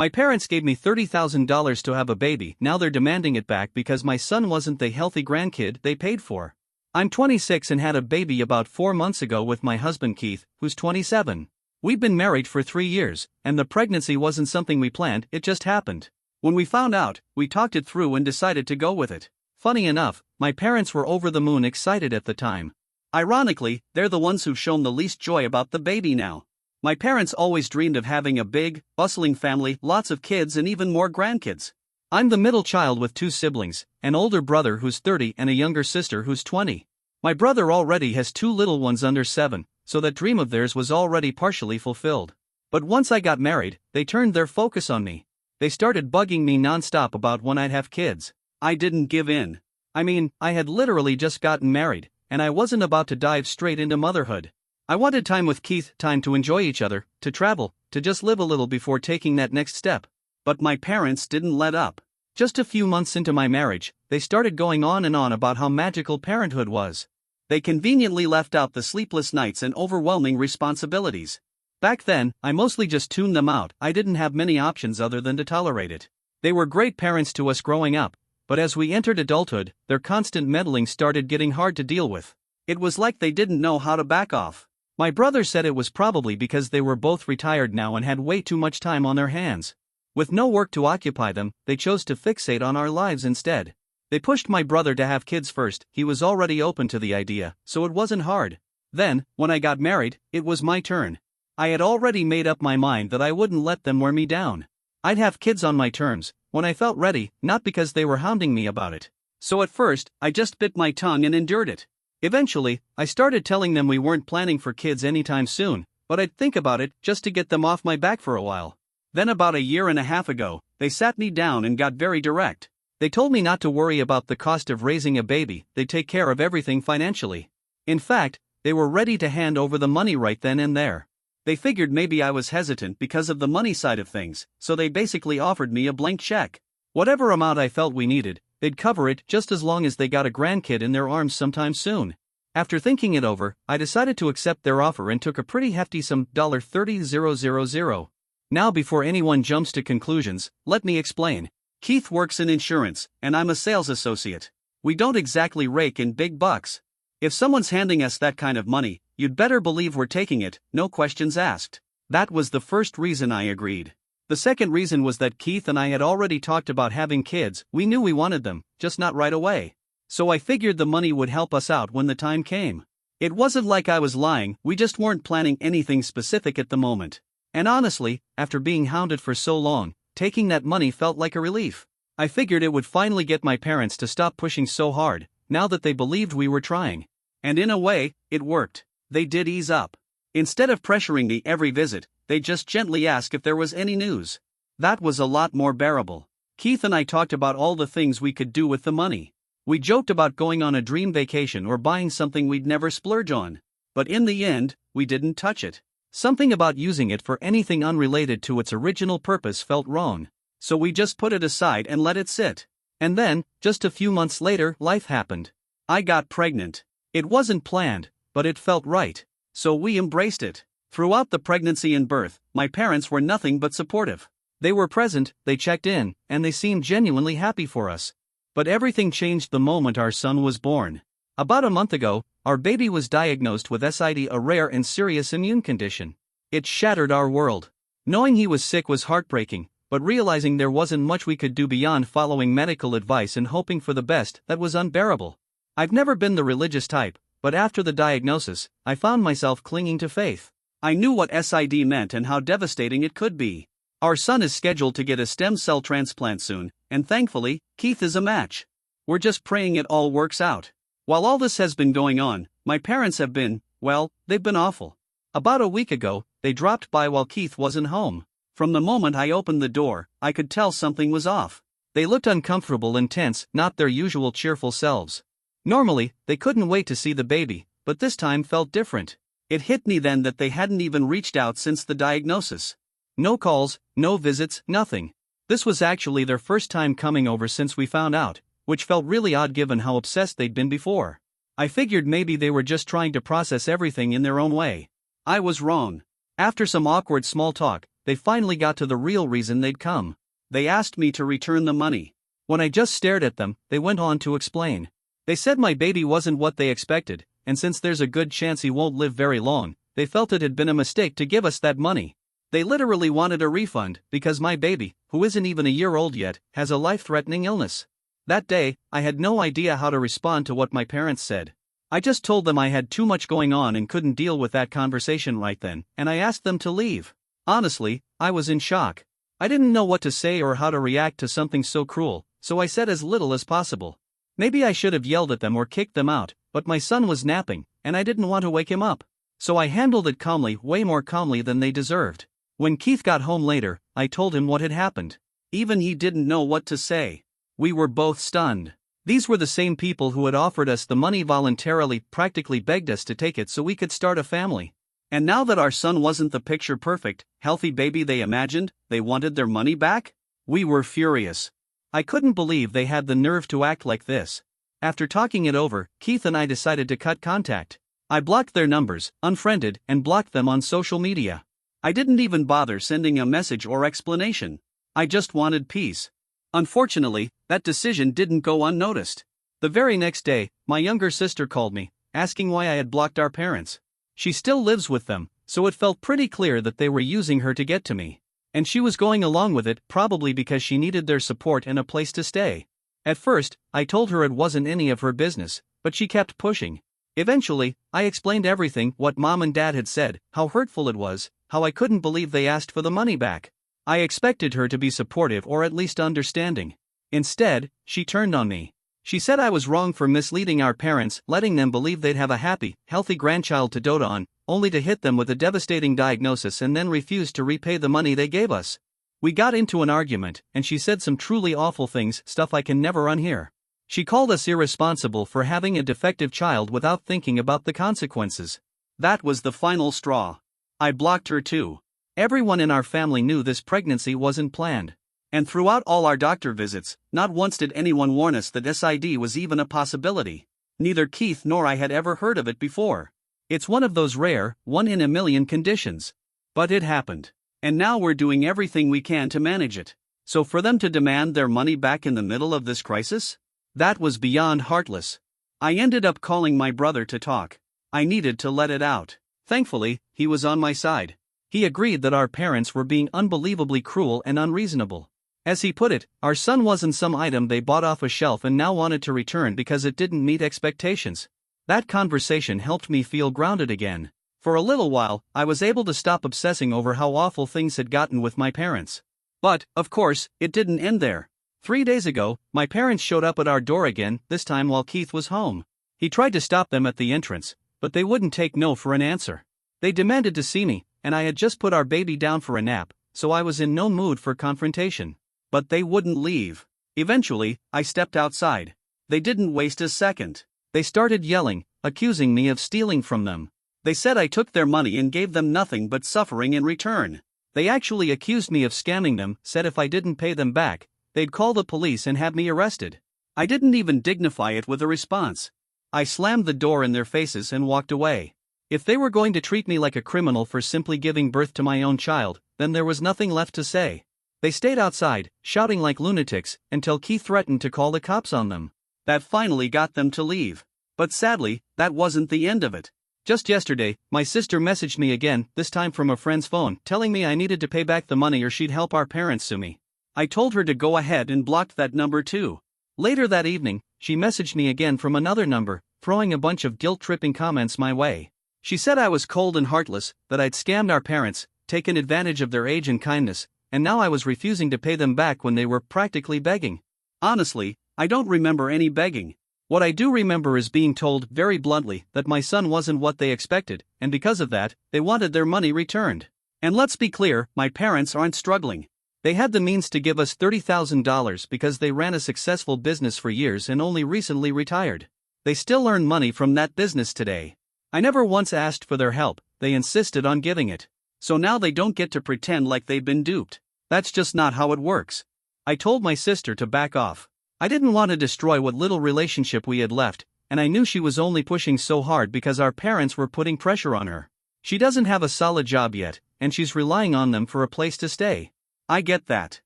My parents gave me $30,000 to have a baby, now they're demanding it back because my son wasn't the healthy grandkid they paid for. I'm 26 and had a baby about 4 months ago with my husband Keith, who's 27. We've been married for 3 years, and the pregnancy wasn't something we planned, it just happened. When we found out, we talked it through and decided to go with it. Funny enough, my parents were over the moon excited at the time. Ironically, they're the ones who've shown the least joy about the baby now. My parents always dreamed of having a big, bustling family, lots of kids and even more grandkids. I'm the middle child with 2 siblings, an older brother who's 30 and a younger sister who's 20. My brother already has 2 little ones under 7, so that dream of theirs was already partially fulfilled. But once I got married, they turned their focus on me. They started bugging me non-stop about when I'd have kids. I didn't give in. I mean, I had literally just gotten married, and I wasn't about to dive straight into motherhood. I wanted time with Keith, time to enjoy each other, to travel, to just live a little before taking that next step. But my parents didn't let up. Just a few months into my marriage, they started going on and on about how magical parenthood was. They conveniently left out the sleepless nights and overwhelming responsibilities. Back then, I mostly just tuned them out. I didn't have many options other than to tolerate it. They were great parents to us growing up, but as we entered adulthood, their constant meddling started getting hard to deal with. It was like they didn't know how to back off. My brother said it was probably because they were both retired now and had way too much time on their hands. With no work to occupy them, they chose to fixate on our lives instead. They pushed my brother to have kids first. He was already open to the idea, so it wasn't hard. Then, when I got married, it was my turn. I had already made up my mind that I wouldn't let them wear me down. I'd have kids on my terms, when I felt ready, not because they were hounding me about it. So at first, I just bit my tongue and endured it. Eventually, I started telling them we weren't planning for kids anytime soon, but I'd think about it just to get them off my back for a while. Then about 1.5 years ago, they sat me down and got very direct. They told me not to worry about the cost of raising a baby, they'd take care of everything financially. In fact, they were ready to hand over the money right then and there. They figured maybe I was hesitant because of the money side of things, so they basically offered me a blank check. Whatever amount I felt we needed, they'd cover it just as long as they got a grandkid in their arms sometime soon. After thinking it over, I decided to accept their offer and took a pretty hefty sum, $30,000. Now before anyone jumps to conclusions, let me explain. Keith works in insurance, and I'm a sales associate. We don't exactly rake in big bucks. If someone's handing us that kind of money, you'd better believe we're taking it, no questions asked. That was the first reason I agreed. The second reason was that Keith and I had already talked about having kids. We knew we wanted them, just not right away. So I figured the money would help us out when the time came. It wasn't like I was lying, we just weren't planning anything specific at the moment. And honestly, after being hounded for so long, taking that money felt like a relief. I figured it would finally get my parents to stop pushing so hard, now that they believed we were trying. And in a way, it worked. They did ease up. Instead of pressuring me every visit, they just gently asked if there was any news. That was a lot more bearable. Keith and I talked about all the things we could do with the money. We joked about going on a dream vacation or buying something we'd never splurge on. But in the end, we didn't touch it. Something about using it for anything unrelated to its original purpose felt wrong. So we just put it aside and let it sit. And then, just a few months later, life happened. I got pregnant. It wasn't planned, but it felt right. So we embraced it. Throughout the pregnancy and birth, my parents were nothing but supportive. They were present, they checked in, and they seemed genuinely happy for us. But everything changed the moment our son was born. About a month ago, our baby was diagnosed with SID, a rare and serious immune condition. It shattered our world. Knowing he was sick was heartbreaking, but realizing there wasn't much we could do beyond following medical advice and hoping for the best, that was unbearable. I've never been the religious type, but after the diagnosis, I found myself clinging to faith. I knew what SID meant and how devastating it could be. Our son is scheduled to get a stem cell transplant soon, and thankfully, Keith is a match. We're just praying it all works out. While all this has been going on, my parents have been, well, they've been awful. About a week ago, they dropped by while Keith wasn't home. From the moment I opened the door, I could tell something was off. They looked uncomfortable and tense, not their usual cheerful selves. Normally, they couldn't wait to see the baby, but this time felt different. It hit me then that they hadn't even reached out since the diagnosis. No calls, no visits, nothing. This was actually their first time coming over since we found out, which felt really odd given how obsessed they'd been before. I figured maybe they were just trying to process everything in their own way. I was wrong. After some awkward small talk, they finally got to the real reason they'd come. They asked me to return the money. When I just stared at them, they went on to explain. They said my baby wasn't what they expected, and since there's a good chance he won't live very long, they felt it had been a mistake to give us that money. They literally wanted a refund, because my baby, who isn't even a year old yet, has a life-threatening illness. That day, I had no idea how to respond to what my parents said. I just told them I had too much going on and couldn't deal with that conversation right then, and I asked them to leave. Honestly, I was in shock. I didn't know what to say or how to react to something so cruel, so I said as little as possible. Maybe I should have yelled at them or kicked them out, but my son was napping, and I didn't want to wake him up. So I handled it calmly, way more calmly than they deserved. When Keith got home later, I told him what had happened. Even he didn't know what to say. We were both stunned. These were the same people who had offered us the money voluntarily, practically begged us to take it so we could start a family. And now that our son wasn't the picture-perfect, healthy baby they imagined, they wanted their money back? We were furious. I couldn't believe they had the nerve to act like this. After talking it over, Keith and I decided to cut contact. I blocked their numbers, unfriended, and blocked them on social media. I didn't even bother sending a message or explanation. I just wanted peace. Unfortunately, that decision didn't go unnoticed. The very next day, my younger sister called me, asking why I had blocked our parents. She still lives with them, so it felt pretty clear that they were using her to get to me. And she was going along with it, probably because she needed their support and a place to stay. At first, I told her it wasn't any of her business, but she kept pushing. Eventually, I explained everything, what Mom and Dad had said, how hurtful it was, how I couldn't believe they asked for the money back. I expected her to be supportive or at least understanding. Instead, she turned on me. She said I was wrong for misleading our parents, letting them believe they'd have a happy, healthy grandchild to dote on, only to hit them with a devastating diagnosis and then refuse to repay the money they gave us. We got into an argument, and she said some truly awful things, stuff I can never unhear. She called us irresponsible for having a defective child without thinking about the consequences. That was the final straw. I blocked her too. Everyone in our family knew this pregnancy wasn't planned. And throughout all our doctor visits, not once did anyone warn us that SID was even a possibility. Neither Keith nor I had ever heard of it before. It's one of those rare, one-in-a-million conditions. But it happened. And now we're doing everything we can to manage it. So for them to demand their money back in the middle of this crisis? That was beyond heartless. I ended up calling my brother to talk. I needed to let it out. Thankfully, he was on my side. He agreed that our parents were being unbelievably cruel and unreasonable. As he put it, our son wasn't some item they bought off a shelf and now wanted to return because it didn't meet expectations. That conversation helped me feel grounded again. For a little while, I was able to stop obsessing over how awful things had gotten with my parents. But, of course, it didn't end there. 3 days ago, my parents showed up at our door again, this time while Keith was home. He tried to stop them at the entrance, but they wouldn't take no for an answer. They demanded to see me, and I had just put our baby down for a nap, so I was in no mood for confrontation. But they wouldn't leave. Eventually, I stepped outside. They didn't waste a second. They started yelling, accusing me of stealing from them. They said I took their money and gave them nothing but suffering in return. They actually accused me of scamming them, said if I didn't pay them back, they'd call the police and have me arrested. I didn't even dignify it with a response. I slammed the door in their faces and walked away. If they were going to treat me like a criminal for simply giving birth to my own child, then there was nothing left to say. They stayed outside, shouting like lunatics, until Keith threatened to call the cops on them. That finally got them to leave. But sadly, that wasn't the end of it. Just yesterday, my sister messaged me again, this time from a friend's phone, telling me I needed to pay back the money or she'd help our parents sue me. I told her to go ahead and blocked that number too. Later that evening, she messaged me again from another number, throwing a bunch of guilt-tripping comments my way. She said I was cold and heartless, that I'd scammed our parents, taken advantage of their age and kindness, and now I was refusing to pay them back when they were practically begging. Honestly, I don't remember any begging. What I do remember is being told, very bluntly, that my son wasn't what they expected, and because of that, they wanted their money returned. And let's be clear, my parents aren't struggling. They had the means to give us $30,000 because they ran a successful business for years and only recently retired. They still earn money from that business today. I never once asked for their help, they insisted on giving it. So now they don't get to pretend like they've been duped. That's just not how it works. I told my sister to back off. I didn't want to destroy what little relationship we had left, and I knew she was only pushing so hard because our parents were putting pressure on her. She doesn't have a solid job yet, and she's relying on them for a place to stay. I get that.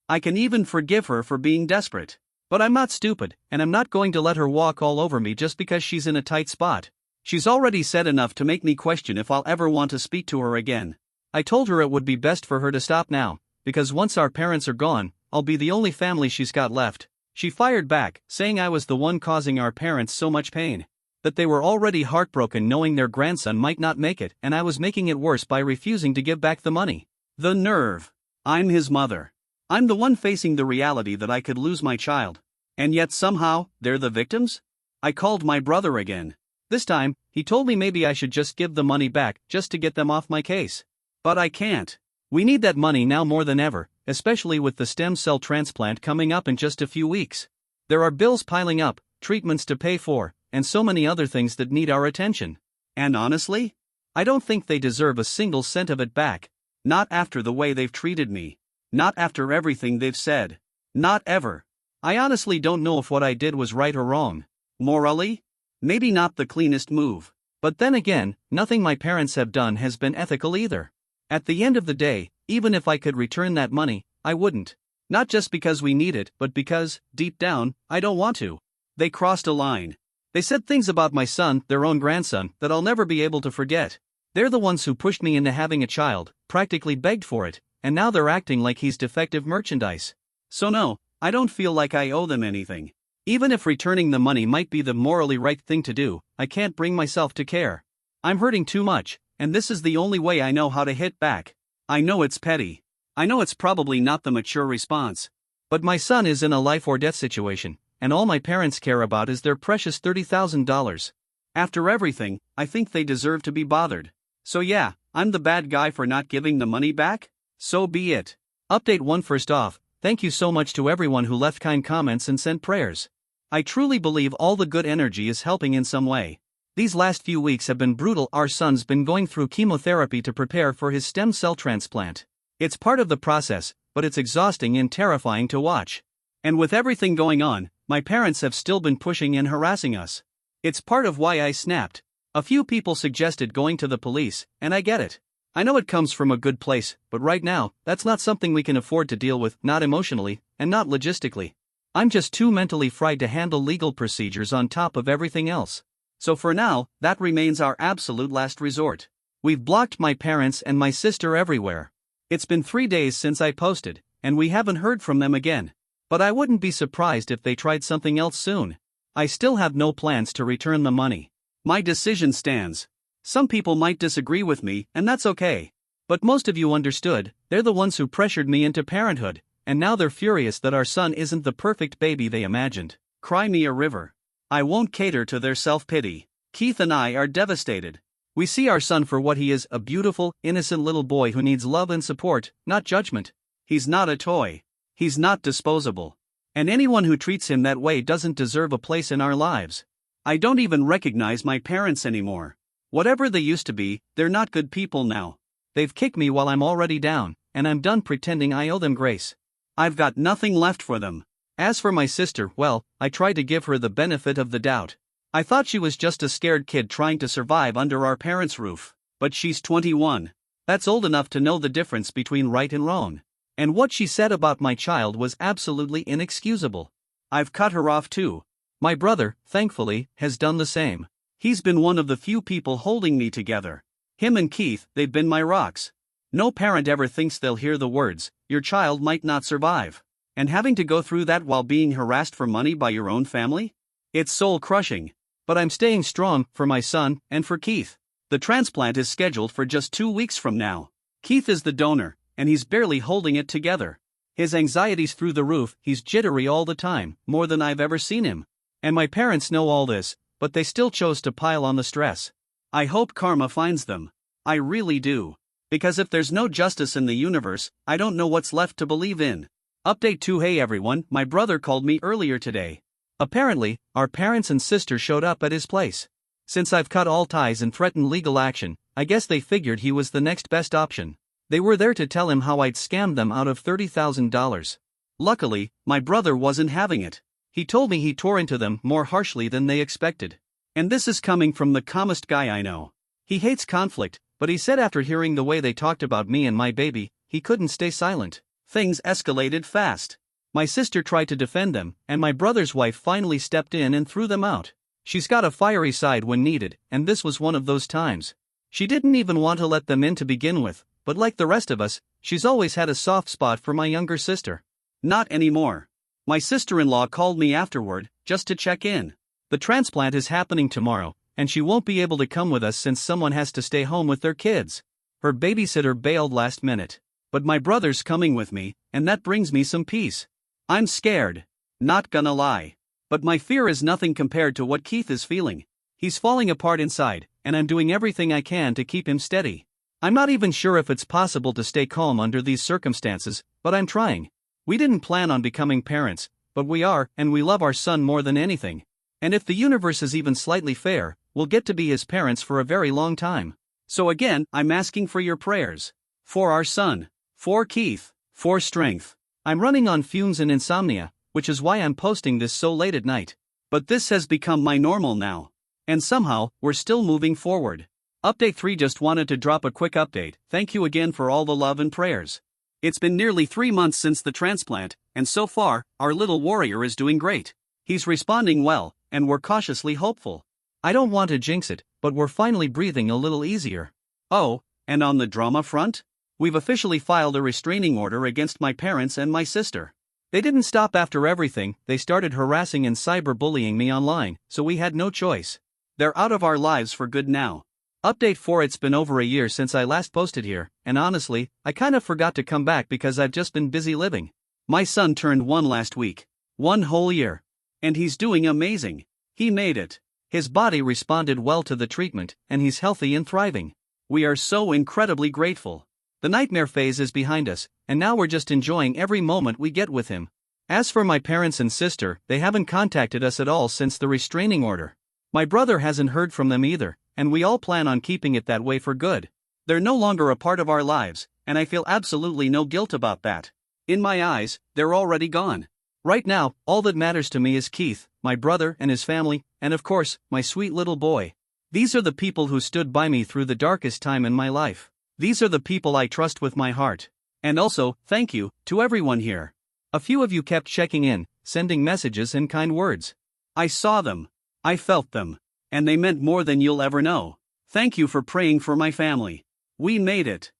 I can even forgive her for being desperate. But I'm not stupid, and I'm not going to let her walk all over me just because she's in a tight spot. She's already said enough to make me question if I'll ever want to speak to her again. I told her it would be best for her to stop now, because once our parents are gone, I'll be the only family she's got left. She fired back, saying I was the one causing our parents so much pain. That they were already heartbroken knowing their grandson might not make it, and I was making it worse by refusing to give back the money. The nerve. I'm his mother. I'm the one facing the reality that I could lose my child. And yet somehow, they're the victims? I called my brother again. This time, he told me maybe I should just give the money back just to get them off my case. But I can't. We need that money now more than ever, especially with the stem cell transplant coming up in just a few weeks. There are bills piling up, treatments to pay for, and so many other things that need our attention. And honestly, I don't think they deserve a single cent of it back. Not after the way they've treated me. Not after everything they've said. Not ever. I honestly don't know if what I did was right or wrong. Morally? Maybe not the cleanest move. But then again, nothing my parents have done has been ethical either. At the end of the day, even if I could return that money, I wouldn't. Not just because we need it, but because, deep down, I don't want to. They crossed a line. They said things about my son, their own grandson, that I'll never be able to forget. They're the ones who pushed me into having a child, practically begged for it, and now they're acting like he's defective merchandise. So no, I don't feel like I owe them anything. Even if returning the money might be the morally right thing to do, I can't bring myself to care. I'm hurting too much, and this is the only way I know how to hit back. I know it's petty. I know it's probably not the mature response. But my son is in a life or death situation, and all my parents care about is their precious $30,000. After everything, I think they deserve to be bothered. So yeah, I'm the bad guy for not giving the money back? So be it. Update 1. First off, thank you so much to everyone who left kind comments and sent prayers. I truly believe all the good energy is helping in some way. These last few weeks have been brutal. Our son's been going through chemotherapy to prepare for his stem cell transplant. It's part of the process, but it's exhausting and terrifying to watch. And with everything going on, my parents have still been pushing and harassing us. It's part of why I snapped. A few people suggested going to the police, and I get it. I know it comes from a good place, but right now, that's not something we can afford to deal with, not emotionally, and not logistically. I'm just too mentally fried to handle legal procedures on top of everything else. So for now, that remains our absolute last resort. We've blocked my parents and my sister everywhere. It's been 3 days since I posted, and we haven't heard from them again. But I wouldn't be surprised if they tried something else soon. I still have no plans to return the money. My decision stands. Some people might disagree with me, and that's okay. But most of you understood. They're the ones who pressured me into parenthood, and now they're furious that our son isn't the perfect baby they imagined. Cry me a river. I won't cater to their self-pity. Keith and I are devastated. We see our son for what he is, a beautiful, innocent little boy who needs love and support, not judgment. He's not a toy. He's not disposable. And anyone who treats him that way doesn't deserve a place in our lives. I don't even recognize my parents anymore. Whatever they used to be, they're not good people now. They've kicked me while I'm already down, and I'm done pretending I owe them grace. I've got nothing left for them. As for my sister, well, I tried to give her the benefit of the doubt. I thought she was just a scared kid trying to survive under our parents' roof. But she's 21. That's old enough to know the difference between right and wrong. And what she said about my child was absolutely inexcusable. I've cut her off too. My brother, thankfully, has done the same. He's been one of the few people holding me together. Him and Keith, they've been my rocks. No parent ever thinks they'll hear the words, "Your child might not survive." And having to go through that while being harassed for money by your own family? It's soul-crushing. But I'm staying strong, for my son, and for Keith. The transplant is scheduled for just 2 weeks from now. Keith is the donor, and he's barely holding it together. His anxiety's through the roof, he's jittery all the time, more than I've ever seen him. And my parents know all this, but they still chose to pile on the stress. I hope karma finds them. I really do. Because if there's no justice in the universe, I don't know what's left to believe in. Update 2. Hey everyone, my brother called me earlier today. Apparently, our parents and sister showed up at his place. Since I've cut all ties and threatened legal action, I guess they figured he was the next best option. They were there to tell him how I'd scammed them out of $30,000. Luckily, my brother wasn't having it. He told me he tore into them more harshly than they expected. And this is coming from the calmest guy I know. He hates conflict, but he said after hearing the way they talked about me and my baby, he couldn't stay silent. Things escalated fast. My sister tried to defend them, and my brother's wife finally stepped in and threw them out. She's got a fiery side when needed, and this was one of those times. She didn't even want to let them in to begin with, but like the rest of us, she's always had a soft spot for my younger sister. Not anymore. My sister-in-law called me afterward, just to check in. The transplant is happening tomorrow, and she won't be able to come with us since someone has to stay home with their kids. Her babysitter bailed last minute. But my brother's coming with me, and that brings me some peace. I'm scared. Not gonna lie. But my fear is nothing compared to what Keith is feeling. He's falling apart inside, and I'm doing everything I can to keep him steady. I'm not even sure if it's possible to stay calm under these circumstances, but I'm trying. We didn't plan on becoming parents, but we are, and we love our son more than anything. And if the universe is even slightly fair, we'll get to be his parents for a very long time. So again, I'm asking for your prayers. For our son. For Keith. For strength. I'm running on fumes and insomnia, which is why I'm posting this so late at night. But this has become my normal now. And somehow, we're still moving forward. Update 3. Just wanted to drop a quick update. Thank you again for all the love and prayers. It's been nearly 3 months since the transplant, and so far, our little warrior is doing great. He's responding well, and we're cautiously hopeful. I don't want to jinx it, but we're finally breathing a little easier. Oh, and on the drama front? We've officially filed a restraining order against my parents and my sister. They didn't stop after everything, they started harassing and cyberbullying me online, so we had no choice. They're out of our lives for good now. Update 4. It's been over a year since I last posted here, and honestly, I kind of forgot to come back because I've just been busy living. My son turned 1 last week. 1 whole year. And he's doing amazing. He made it. His body responded well to the treatment, and he's healthy and thriving. We are so incredibly grateful. The nightmare phase is behind us, and now we're just enjoying every moment we get with him. As for my parents and sister, they haven't contacted us at all since the restraining order. My brother hasn't heard from them either, and we all plan on keeping it that way for good. They're no longer a part of our lives, and I feel absolutely no guilt about that. In my eyes, they're already gone. Right now, all that matters to me is Keith, my brother and his family, and of course, my sweet little boy. These are the people who stood by me through the darkest time in my life. These are the people I trust with my heart. And also, thank you to everyone here. A few of you kept checking in, sending messages and kind words. I saw them. I felt them. And they meant more than you'll ever know. Thank you for praying for my family. We made it.